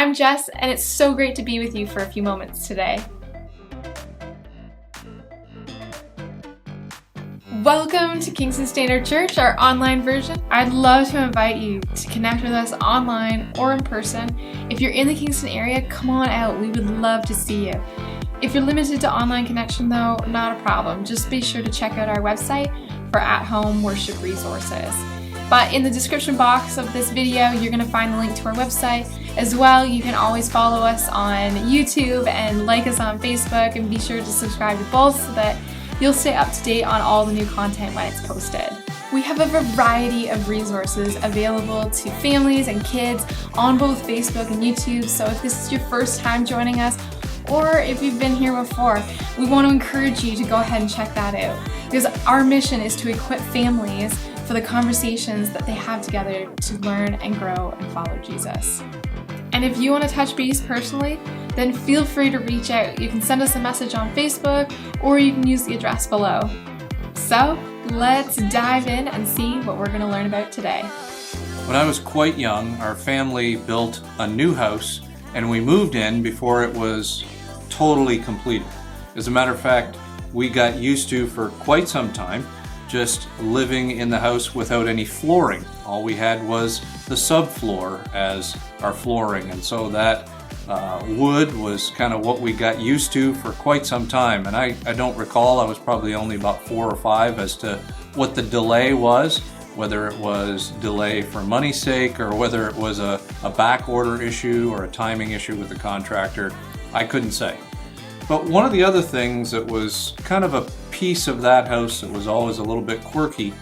I'm Jess, and it's so great to be with you for a few moments today. Welcome to Kingston Standard Church, our online version. I'd love to invite you to connect with us online or in person. If you're in the Kingston area, come on out. We would love to see you. If you're limited to online connection though, not a problem. Just be sure to check out our website for at-home worship resources. But in the description box of this video, you're going to find the link to our website. As well, you can always follow us on YouTube and like us on Facebook, and be sure to subscribe to both so that you'll stay up to date on all the new content when it's posted. We have a variety of resources available to families and kids on both Facebook and YouTube, so if this is your first time joining us, or if you've been here before, we want to encourage you to go ahead and check that out. Because our mission is to equip families for the conversations that they have together to learn and grow and follow Jesus. And if you want to touch base personally, then feel free to reach out. You can send us a message on Facebook, or you can use the address below. So let's dive in and see what we're going to learn about today. When I was quite young, our family built a new house and we moved in before it was totally completed. As a matter of fact, we got used to for quite some time just living in the house without any flooring. All we had was the subfloor as our flooring, and so that wood was kind of what we got used to for quite some time. And I don't recall, I was probably only about 4 or 5 as to what the delay was, whether it was delay for money's sake or whether it was a back order issue or a timing issue with the contractor. I couldn't say. But one of the other things that was kind of a piece of that house that was always a little bit quirky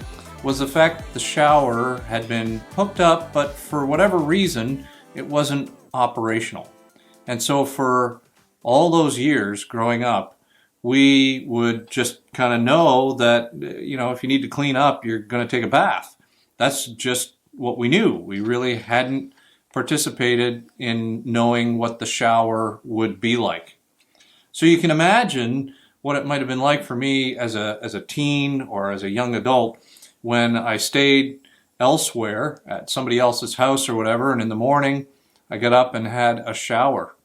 was the fact that the shower had been hooked up, but for whatever reason, it wasn't operational. And so for all those years growing up, we would just kind of know that, if you need to clean up, you're going to take a bath. That's just what we knew. We really hadn't participated in knowing what the shower would be like. So you can imagine what it might have been like for me as a teen or as a young adult when I stayed elsewhere at somebody else's house or whatever, and in the morning I got up and had a shower.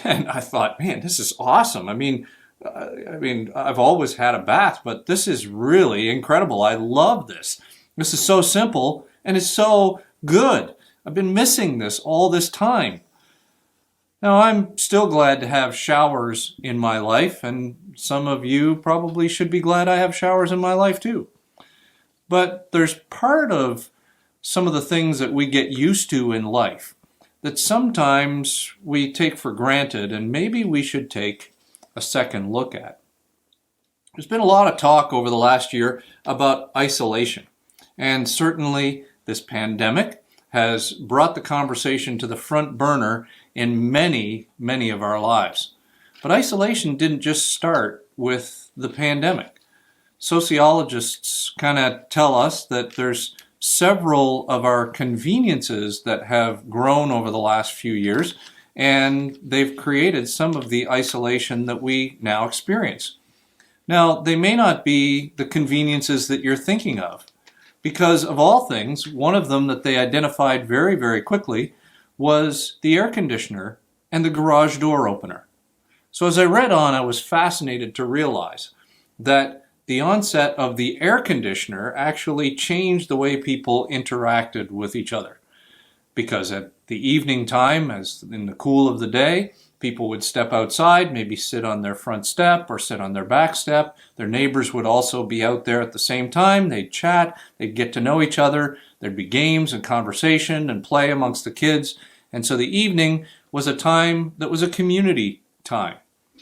And I thought, man, this is awesome. I mean, I've always had a bath, but this is really incredible. I love this. This is so simple and it's so good. I've been missing this all this time. Now, I'm still glad to have showers in my life, and some of you probably should be glad I have showers in my life too. But there's part of some of the things that we get used to in life that sometimes we take for granted, and maybe we should take a second look at. There's been a lot of talk over the last year about isolation, and certainly this pandemic has brought the conversation to the front burner in many, many of our lives. But isolation didn't just start with the pandemic. Sociologists kind of tell us that there's several of our conveniences that have grown over the last few years, and they've created some of the isolation that we now experience. Now, they may not be the conveniences that you're thinking of, because of all things, one of them that they identified very, very quickly was the air conditioner and the garage door opener. So as I read on, I was fascinated to realize that the onset of the air conditioner actually changed the way people interacted with each other. Because at the evening time, as in the cool of the day, people would step outside, maybe sit on their front step or sit on their back step. Their neighbors would also be out there at the same time. They'd chat, they'd get to know each other. There'd be games and conversation and play amongst the kids. And so the evening was a time that was a community time.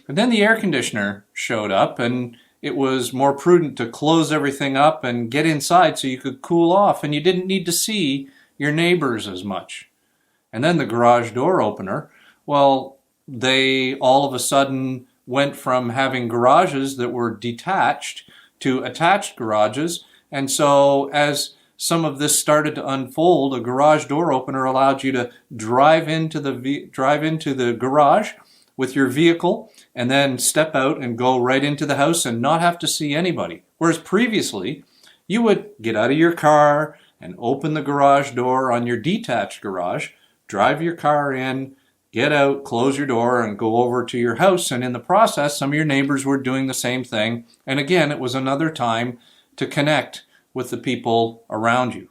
And then the air conditioner showed up, and it was more prudent to close everything up and get inside so you could cool off, and you didn't need to see your neighbors as much. And then the garage door opener, well, they all of a sudden went from having garages that were detached to attached garages. And so as some of this started to unfold, a garage door opener allowed you to drive into the garage with your vehicle and then step out and go right into the house and not have to see anybody. Whereas previously, you would get out of your car and open the garage door on your detached garage, drive your car in, get out, close your door, and go over to your house. And in the process, some of your neighbors were doing the same thing. And again, it was another time to connect with the people around you.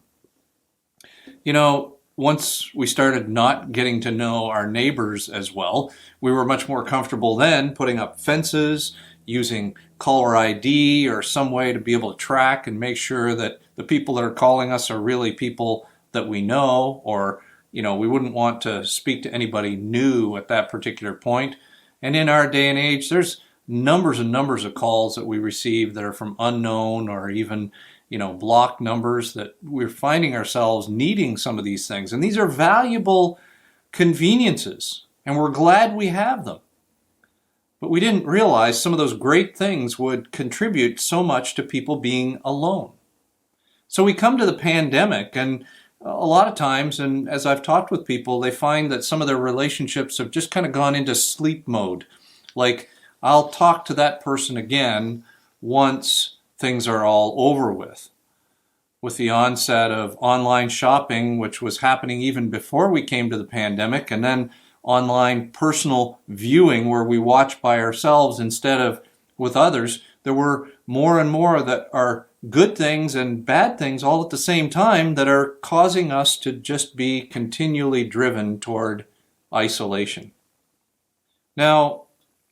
You know, once we started not getting to know our neighbors as well, we were much more comfortable then putting up fences, using caller ID or some way to be able to track and make sure that the people that are calling us are really people that we know, or we wouldn't want to speak to anybody new at that particular point. And in our day and age, there's numbers and numbers of calls that we receive that are from unknown or even blocked numbers, that we're finding ourselves needing some of these things. And these are valuable conveniences, and we're glad we have them. But we didn't realize some of those great things would contribute so much to people being alone. So we come to the pandemic, and a lot of times, and as I've talked with people, they find that some of their relationships have just kind of gone into sleep mode. Like, I'll talk to that person again once things are all over with. With the onset of online shopping, which was happening even before we came to the pandemic, and then online personal viewing where we watch by ourselves instead of with others, there were more and more that are good things and bad things all at the same time that are causing us to just be continually driven toward isolation. Now,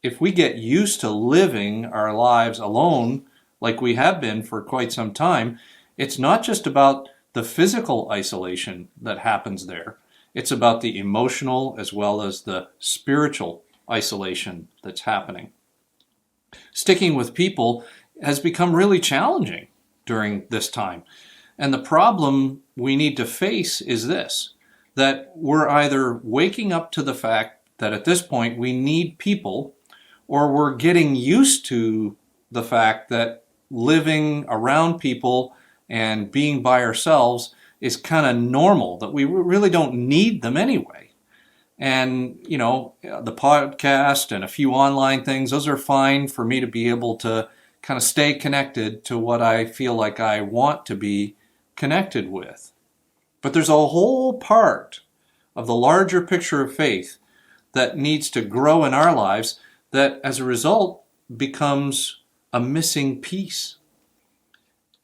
if we get used to living our lives alone, like we have been for quite some time, it's not just about the physical isolation that happens there. It's about the emotional as well as the spiritual isolation that's happening. Sticking with people has become really challenging during this time. And the problem we need to face is this, that we're either waking up to the fact that at this point we need people, or we're getting used to the fact that living around people and being by ourselves is kind of normal, that we really don't need them anyway. And, the podcast and a few online things, those are fine for me to be able to kind of stay connected to what I feel like I want to be connected with. But there's a whole part of the larger picture of faith that needs to grow in our lives that as a result becomes a missing piece.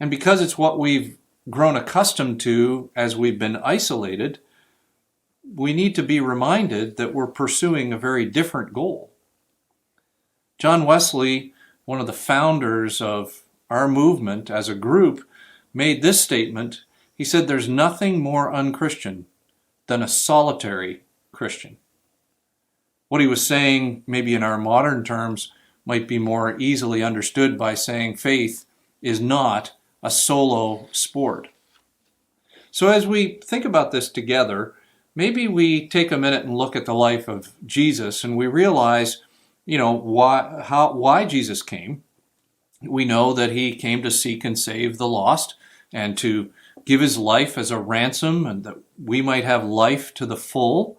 And because it's what we've grown accustomed to as we've been isolated, we need to be reminded that we're pursuing a very different goal. John Wesley, one of the founders of our movement as a group, made this statement. He said, "There's nothing more unchristian than a solitary Christian." What he was saying, maybe in our modern terms, might be more easily understood by saying faith is not a solo sport. So as we think about this together, maybe we take a minute and look at the life of Jesus, and we realize, why Jesus came. We know that he came to seek and save the lost and to give his life as a ransom, and that we might have life to the full.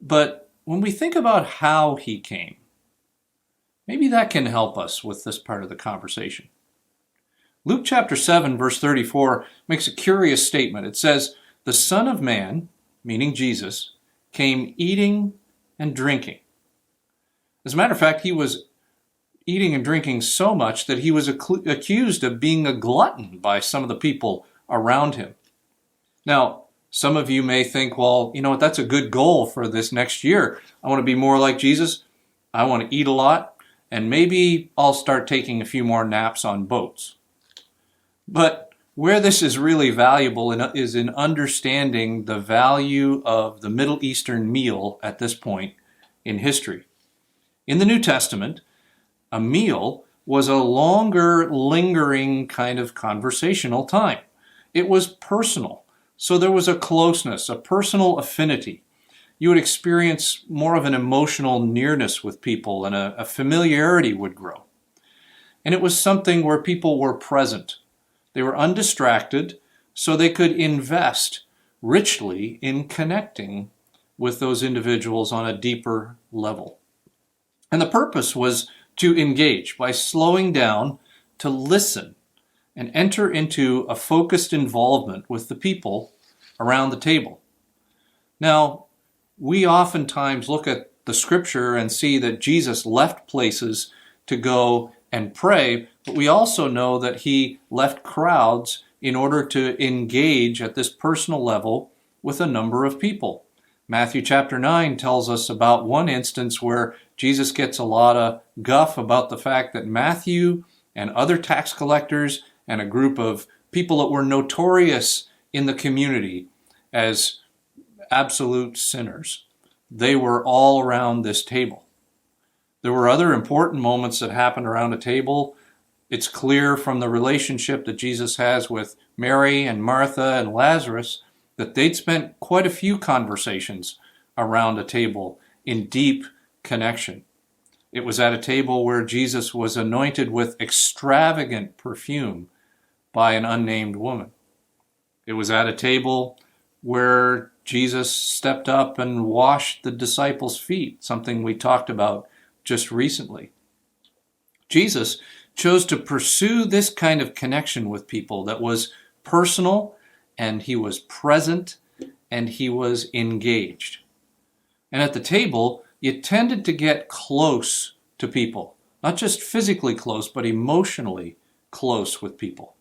But when we think about how he came, maybe that can help us with this part of the conversation. Luke chapter 7, verse 34 makes a curious statement. It says, "The Son of Man," meaning Jesus, "came eating and drinking." As a matter of fact, he was eating and drinking so much that he was accused of being a glutton by some of the people around him. Now, some of you may think, well, that's a good goal for this next year. I want to be more like Jesus. I want to eat a lot, and maybe I'll start taking a few more naps on boats. But where this is really valuable is in understanding the value of the Middle Eastern meal at this point in history. In the New Testament, a meal was a longer, lingering kind of conversational time. It was personal, so there was a closeness, a personal affinity. You would experience more of an emotional nearness with people, and a familiarity would grow. And it was something where people were present. They were undistracted, so they could invest richly in connecting with those individuals on a deeper level. And the purpose was to engage by slowing down, to listen, and enter into a focused involvement with the people around the table. Now, we oftentimes look at the scripture and see that Jesus left places to go and pray, but we also know that he left crowds in order to engage at this personal level with a number of people. Matthew chapter 9 tells us about one instance where Jesus gets a lot of guff about the fact that Matthew and other tax collectors and a group of people that were notorious in the community as absolute sinners, they were all around this table. There were other important moments that happened around a table. It's clear from the relationship that Jesus has with Mary and Martha and Lazarus that they'd spent quite a few conversations around a table in deep connection. It was at a table where Jesus was anointed with extravagant perfume by an unnamed woman. It was at a table where Jesus stepped up and washed the disciples' feet, something we talked about just recently. Jesus chose to pursue this kind of connection with people that was personal, and he was present, and he was engaged. And at the table, you tended to get close to people, not just physically close, but emotionally close with people.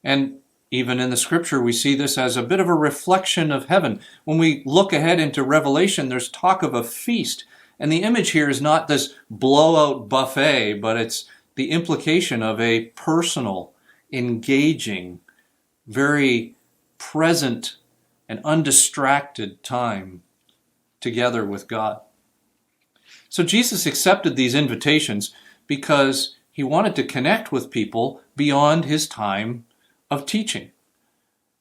And even in the scripture, we see this as a bit of a reflection of heaven. When we look ahead into Revelation, there's talk of a feast. And the image here is not this blowout buffet, but it's the implication of a personal, engaging, very present and undistracted time together with God. So Jesus accepted these invitations because he wanted to connect with people beyond his time of teaching.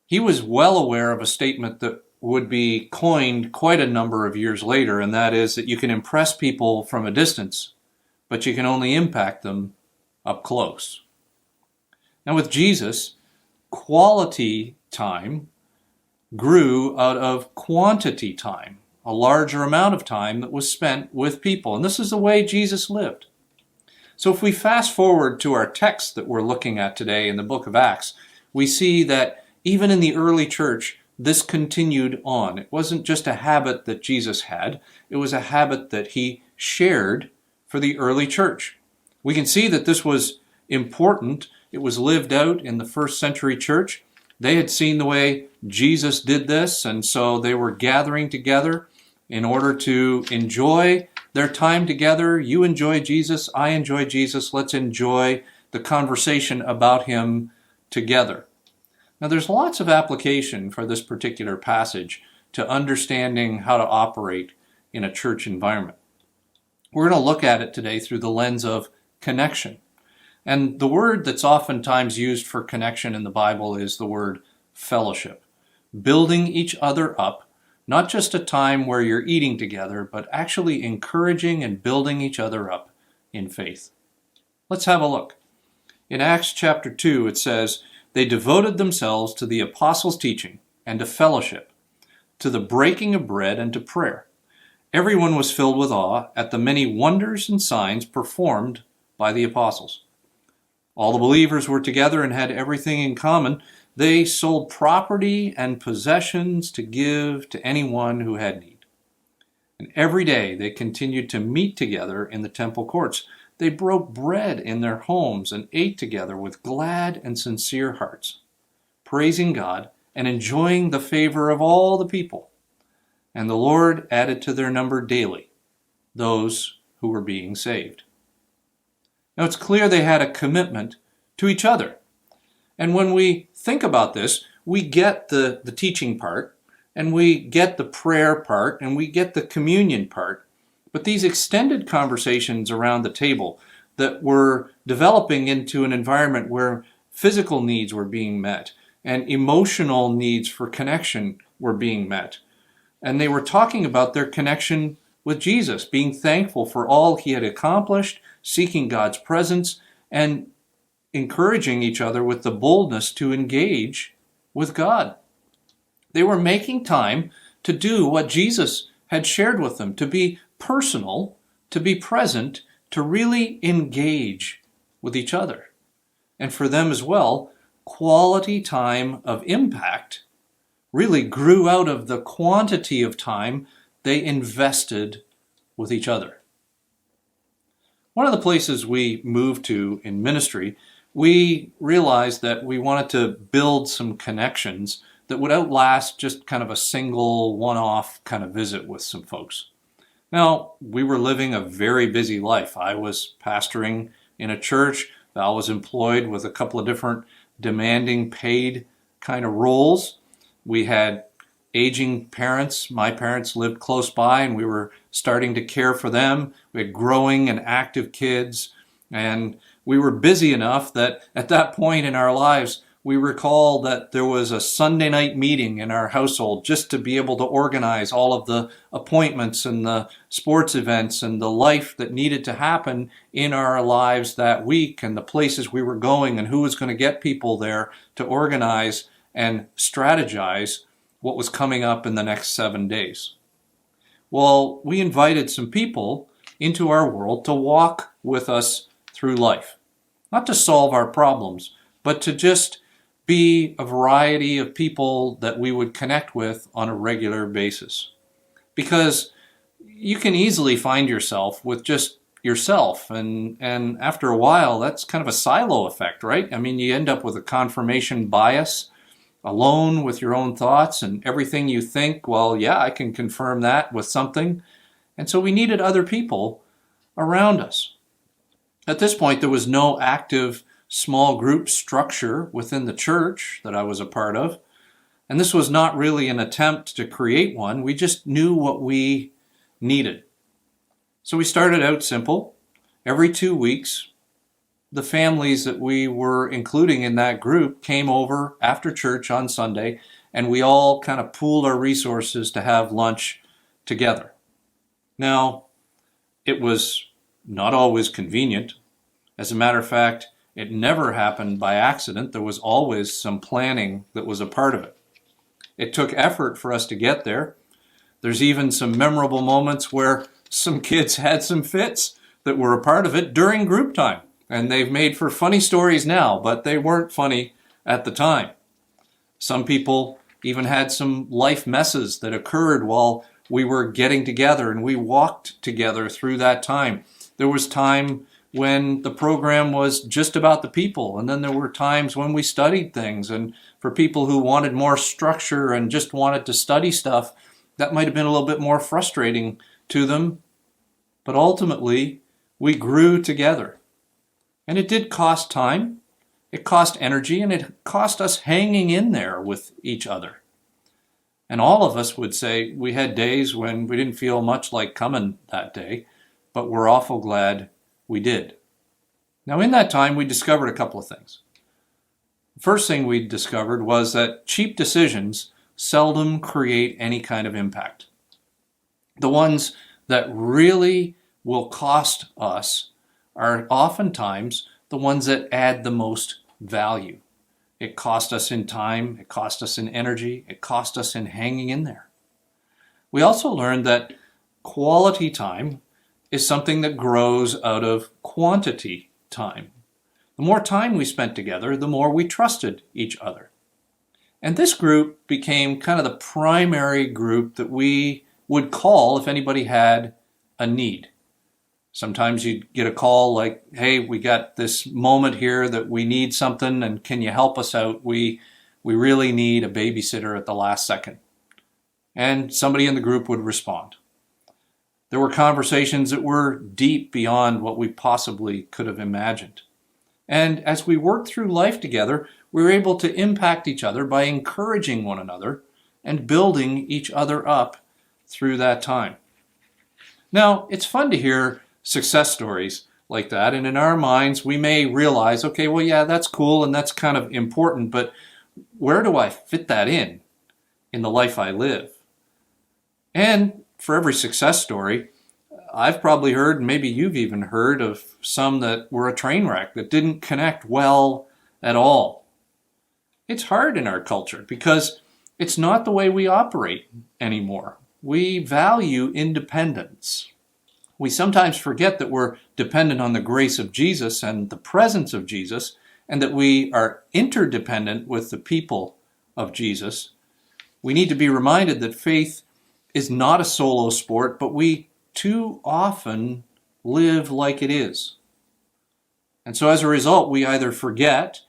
He was well aware of a statement that would be coined quite a number of years later, and that is that you can impress people from a distance, but you can only impact them up close. Now with Jesus, quality time grew out of quantity time, a larger amount of time that was spent with people. And this is the way Jesus lived. So if we fast forward to our text that we're looking at today in the book of Acts, we see that even in the early church, this continued on. It wasn't just a habit that Jesus had, it was a habit that he shared for the early church. We can see that this was important. It was lived out in the first century church. They had seen the way Jesus did this, and so they were gathering together in order to enjoy their time together. You enjoy Jesus, I enjoy Jesus. Let's enjoy the conversation about him together. Now, there's lots of application for this particular passage to understanding how to operate in a church environment. We're going to look at it today through the lens of connection. And the word that's oftentimes used for connection in the Bible is the word fellowship. Building each other up, not just a time where you're eating together, but actually encouraging and building each other up in faith. Let's have a look. In Acts chapter 2, it says, "They devoted themselves to the apostles' teaching and to fellowship, to the breaking of bread and to prayer. Everyone was filled with awe at the many wonders and signs performed by the apostles. All the believers were together and had everything in common. They sold property and possessions to give to anyone who had need. And every day they continued to meet together in the temple courts. They broke bread in their homes and ate together with glad and sincere hearts, praising God and enjoying the favor of all the people. And the Lord added to their number daily those who were being saved." Now it's clear they had a commitment to each other. And when we think about this, we get the teaching part, and we get the prayer part, and we get the communion part. But these extended conversations around the table that were developing into an environment where physical needs were being met and emotional needs for connection were being met. And they were talking about their connection with Jesus, being thankful for all he had accomplished, seeking God's presence, and encouraging each other with the boldness to engage with God. They were making time to do what Jesus had shared with them, to be personal, to be present, to really engage with each other. And for them as well, quality time of impact really grew out of the quantity of time they invested with each other. One of the places we moved to in ministry, we realized that we wanted to build some connections that would outlast just kind of a single one-off kind of visit with some folks. Now, we were living a very busy life. I was pastoring in a church. Val was employed with a couple of different demanding paid kind of roles. We had aging parents. My parents lived close by, and we were starting to care for them. We had growing and active kids, and we were busy enough that at that point in our lives, we recall that there was a Sunday night meeting in our household just to be able to organize all of the appointments and the sports events and the life that needed to happen in our lives that week, and the places we were going and who was going to get people there to organize and strategize what was coming up in the next 7 days. Well, we invited some people into our world to walk with us through life. Not to solve our problems, but to just be a variety of people that we would connect with on a regular basis. Because you can easily find yourself with just yourself, and after a while, that's kind of a silo effect, right? I mean, you end up with a confirmation bias, alone with your own thoughts, and everything you think, well, yeah, I can confirm that with something. And so we needed other people around us. At this point, there was no active small group structure within the church that I was a part of. And this was not really an attempt to create one. We just knew what we needed. So we started out simple. Every 2 weeks, the families that we were including in that group came over after church on Sunday, and we all kind of pooled our resources to have lunch together. Now, it was not always convenient. As a matter of fact, it never happened by accident. There was always some planning that was a part of it. It took effort for us to get there. There's even some memorable moments where some kids had some fits that were a part of it during group time. And they've made for funny stories now, but they weren't funny at the time. Some people even had some life messes that occurred while we were getting together, and we walked together through that time. There was time when the program was just about the people, and then there were times when we studied things, and for people who wanted more structure and just wanted to study stuff, that might have been a little bit more frustrating to them. But ultimately, we grew together. And it did cost time, it cost energy, and it cost us hanging in there with each other. And all of us would say we had days when we didn't feel much like coming that day, but we're awful glad we did. Now, in that time, we discovered a couple of things. The first thing we discovered was that cheap decisions seldom create any kind of impact. The ones that really will cost us are oftentimes the ones that add the most value. It cost us in time, it cost us in energy, it cost us in hanging in there. We also learned that quality time is something that grows out of quantity time. The more time we spent together, the more we trusted each other. And this group became kind of the primary group that we would call if anybody had a need. Sometimes you'd get a call like, hey, we got this moment here that we need something, and can you help us out? We really need a babysitter at the last second. And somebody in the group would respond. There were conversations that were deep beyond what we possibly could have imagined. And as we worked through life together, we were able to impact each other by encouraging one another and building each other up through that time. Now, it's fun to hear success stories like that, and in our minds we may realize, okay, well, yeah, that's cool and that's kind of important, but where do I fit that in the life I live? And for every success story, I've probably heard, and maybe you've even heard, of some that were a train wreck, that didn't connect well at all. It's hard in our culture because it's not the way we operate anymore. We value independence. We sometimes forget that we're dependent on the grace of Jesus and the presence of Jesus, and that we are interdependent with the people of Jesus. We need to be reminded that faith is not a solo sport, but we too often live like it is. And so as a result, we either forget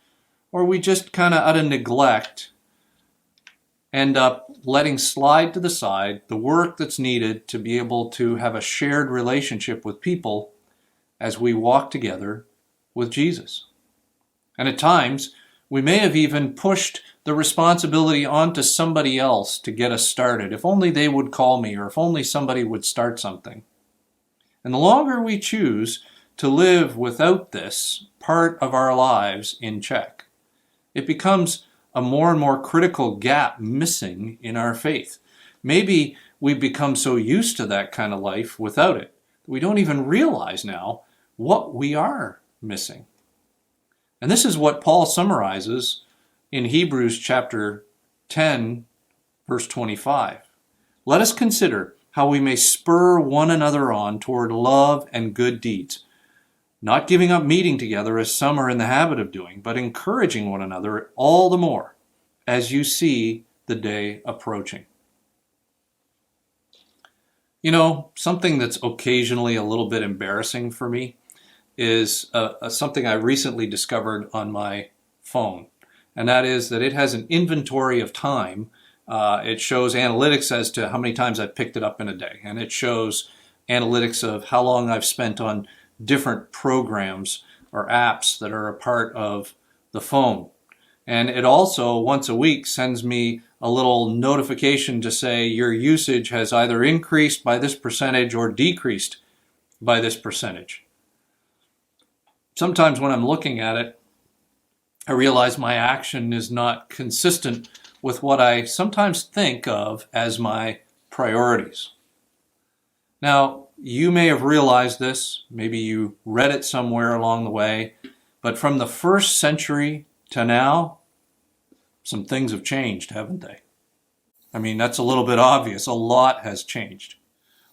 or we just kind of out of neglect end up letting slide to the side the work that's needed to be able to have a shared relationship with people as we walk together with Jesus. And at times, we may have even pushed the responsibility onto somebody else to get us started. If only they would call me, or if only somebody would start something. And the longer we choose to live without this part of our lives in check, it becomes a more and more critical gap missing in our faith. Maybe we become so used to that kind of life without it that we don't even realize now what we are missing. And this is what Paul summarizes in Hebrews chapter 10, verse 25. Let us consider how we may spur one another on toward love and good deeds, not giving up meeting together as some are in the habit of doing, but encouraging one another all the more as you see the day approaching. You know, something that's occasionally a little bit embarrassing for me is something I recently discovered on my phone. And that is that it has an inventory of time. It shows analytics as to how many times I've picked it up in a day. And it shows analytics of how long I've spent on different programs or apps that are a part of the phone. And it also, once a week, sends me a little notification to say your usage has either increased by this percentage or decreased by this percentage. Sometimes when I'm looking at it, I realize my action is not consistent with what I sometimes think of as my priorities. Now, you may have realized this, maybe you read it somewhere along the way, but from the first century to now, some things have changed, haven't they? I mean, that's a little bit obvious. A lot has changed.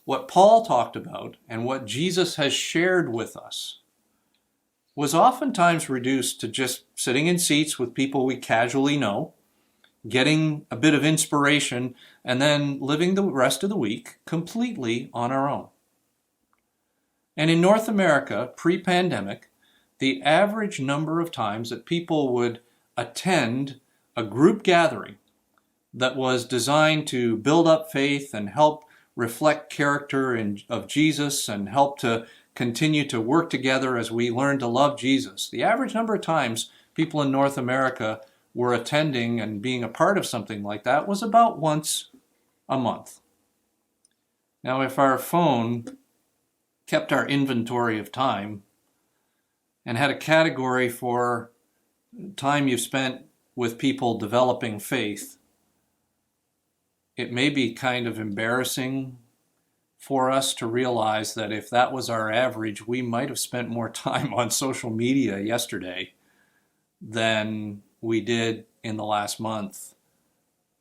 What Paul talked about and what Jesus has shared with us was oftentimes reduced to just sitting in seats with people we casually know, getting a bit of inspiration, and then living the rest of the week completely on our own. And in North America, pre-pandemic, the average number of times that people would attend a group gathering that was designed to build up faith and help reflect character of Jesus and help to continue to work together as we learn to love Jesus. The average number of times people in North America were attending and being a part of something like that was about once a month. Now, if our phone kept our inventory of time and had a category for time you've spent with people developing faith, it may be kind of embarrassing for us to realize that if that was our average, we might have spent more time on social media yesterday than we did in the last month,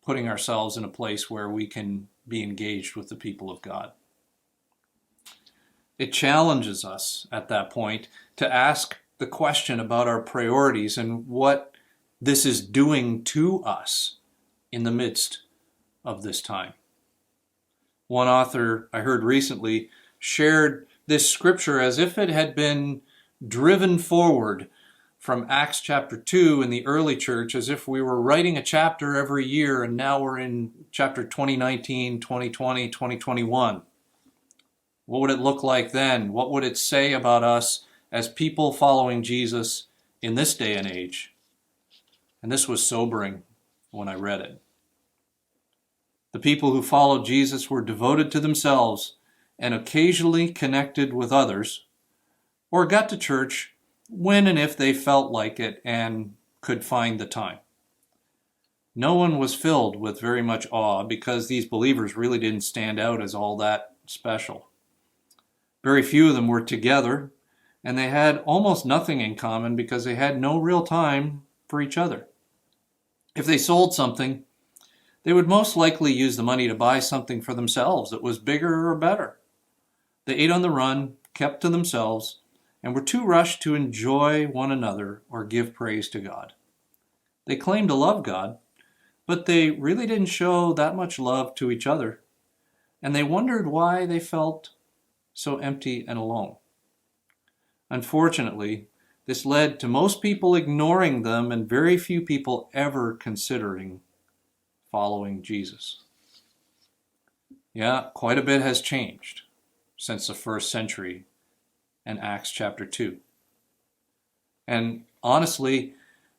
putting ourselves in a place where we can be engaged with the people of God. It challenges us at that point to ask the question about our priorities and what this is doing to us in the midst of this time. One author I heard recently shared this scripture as if it had been driven forward from Acts chapter 2 in the early church, as if we were writing a chapter every year and now we're in chapter 2019, 2020, 2021. What would it look like then? What would it say about us as people following Jesus in this day and age? And this was sobering when I read it. The people who followed Jesus were devoted to themselves and occasionally connected with others, or got to church when and if they felt like it and could find the time. No one was filled with very much awe because these believers really didn't stand out as all that special. Very few of them were together, and they had almost nothing in common because they had no real time for each other. If they sold something, they would most likely use the money to buy something for themselves that was bigger or better. They ate on the run, kept to themselves, and were too rushed to enjoy one another or give praise to God. They claimed to love God, but they really didn't show that much love to each other. and they wondered why they felt so empty and alone. Unfortunately, this led to most people ignoring them and very few people ever considering following Jesus. Yeah, quite a bit has changed since the first century and Acts chapter 2. And honestly,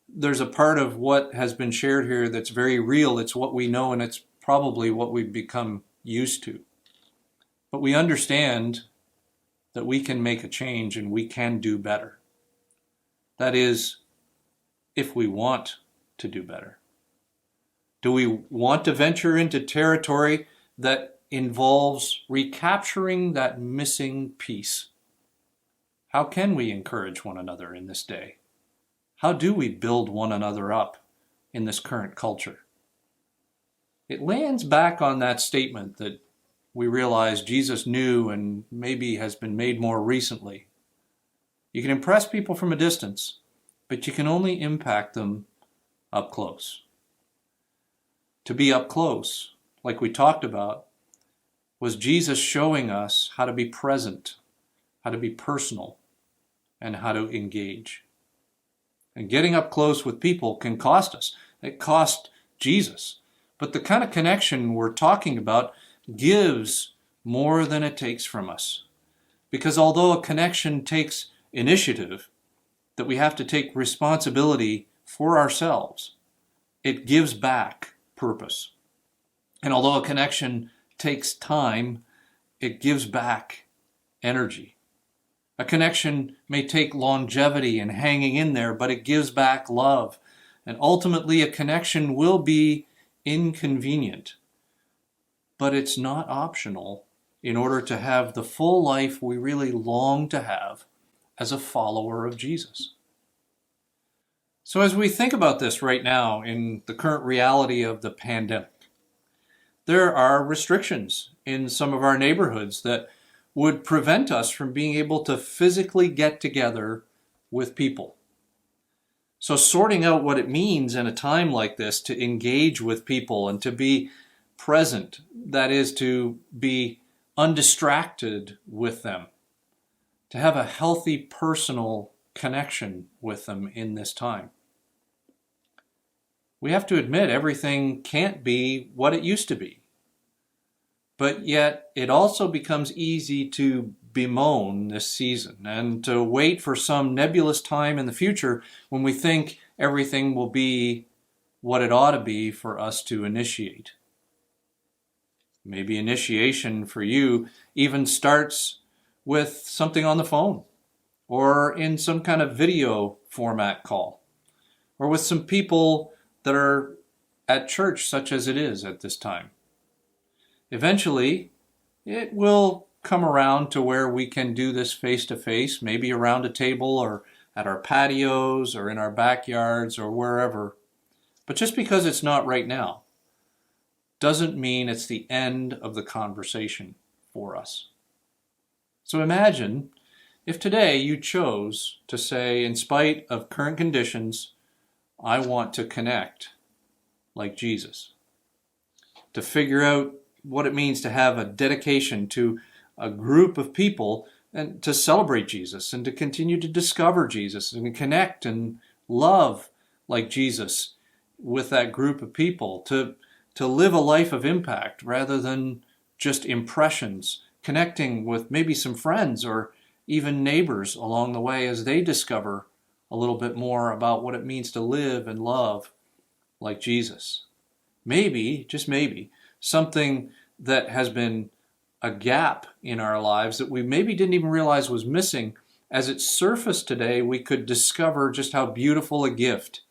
there's a part of what has been shared here that's very real. It's what we know, and it's probably what we've become used to. But we understand that we can make a change and we can do better. That is, if we want to do better. Do we want to venture into territory that involves recapturing that missing piece? How can we encourage one another in this day? How do we build one another up in this current culture? It lands back on that statement that we realize Jesus knew and maybe has been made more recently. You can impress people from a distance, but you can only impact them up close. To be up close, like we talked about, was Jesus showing us how to be present, how to be personal, and how to engage. And getting up close with people can cost us. It cost Jesus. But the kind of connection we're talking about gives more than it takes from us. Because although a connection takes initiative, that we have to take responsibility for ourselves, it gives back purpose. And although a connection takes time, it gives back energy. A connection may take longevity and hanging in there, but it gives back love. And ultimately, a connection will be inconvenient, but it's not optional in order to have the full life we really long to have as a follower of Jesus. So as we think about this right now in the current reality of the pandemic, there are restrictions in some of our neighborhoods that would prevent us from being able to physically get together with people. So sorting out what it means in a time like this to engage with people and to be present, that is to be undistracted with them, to have a healthy personal connection with them in this time. We have to admit everything can't be what it used to be. But yet it also becomes easy to bemoan this season and to wait for some nebulous time in the future when we think everything will be what it ought to be for us to initiate. Maybe initiation for you even starts with something on the phone or in some kind of video format call or with some people that are at church such as it is at this time. Eventually, it will come around to where we can do this face-to-face, maybe around a table or at our patios or in our backyards or wherever. But just because it's not right now doesn't mean it's the end of the conversation for us. So imagine if today you chose to say, in spite of current conditions, I want to connect like Jesus. To figure out what it means to have a dedication to a group of people and to celebrate Jesus and to continue to discover Jesus and connect and love like Jesus with that group of people, to live a life of impact rather than just impressions, connecting with maybe some friends or even neighbors along the way as they discover a little bit more about what it means to live and love like Jesus. Maybe, just maybe, something that has been a gap in our lives that we maybe didn't even realize was missing, as it surfaced today, we could discover just how beautiful a gift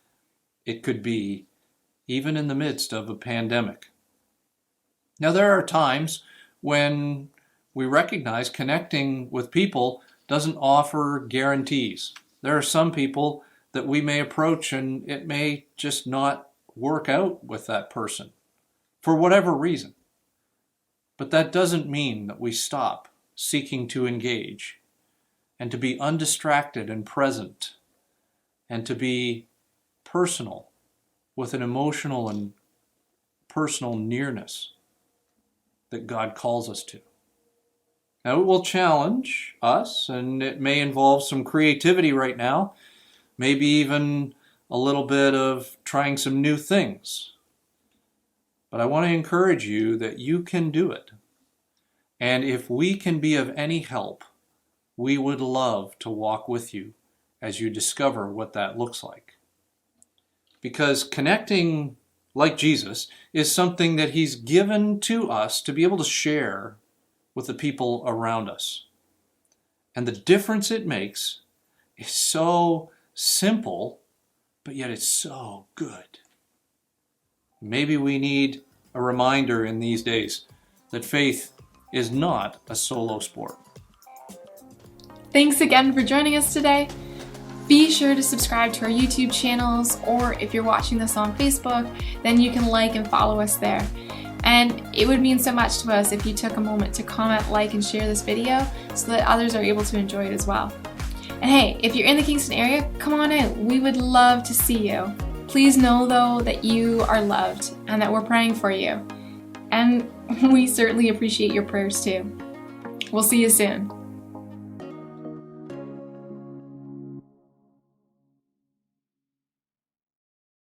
it could be, even in the midst of a pandemic. Now, there are times when we recognize connecting with people doesn't offer guarantees. There are some people that we may approach and it may just not work out with that person for whatever reason. But that doesn't mean that we stop seeking to engage and to be undistracted and present and to be personal with an emotional and personal nearness. that God calls us to. Now, it will challenge us, and it may involve some creativity right now, maybe even a little bit of trying some new things. But I want to encourage you that you can do it. And if we can be of any help, we would love to walk with you as you discover what that looks like. Because connecting like Jesus is something that He's given to us to be able to share with the people around us. And the difference it makes is so simple, but yet it's so good. Maybe we need a reminder in these days that faith is not a solo sport. Thanks again for joining us today. Be sure to subscribe to our YouTube channels, or if you're watching this on Facebook, then you can like and follow us there. And it would mean so much to us if you took a moment to comment, like, and share this video so that others are able to enjoy it as well. And hey, if you're in the Kingston area, come on out. We would love to see you. Please know though that you are loved and that we're praying for you. And we certainly appreciate your prayers too. We'll see you soon.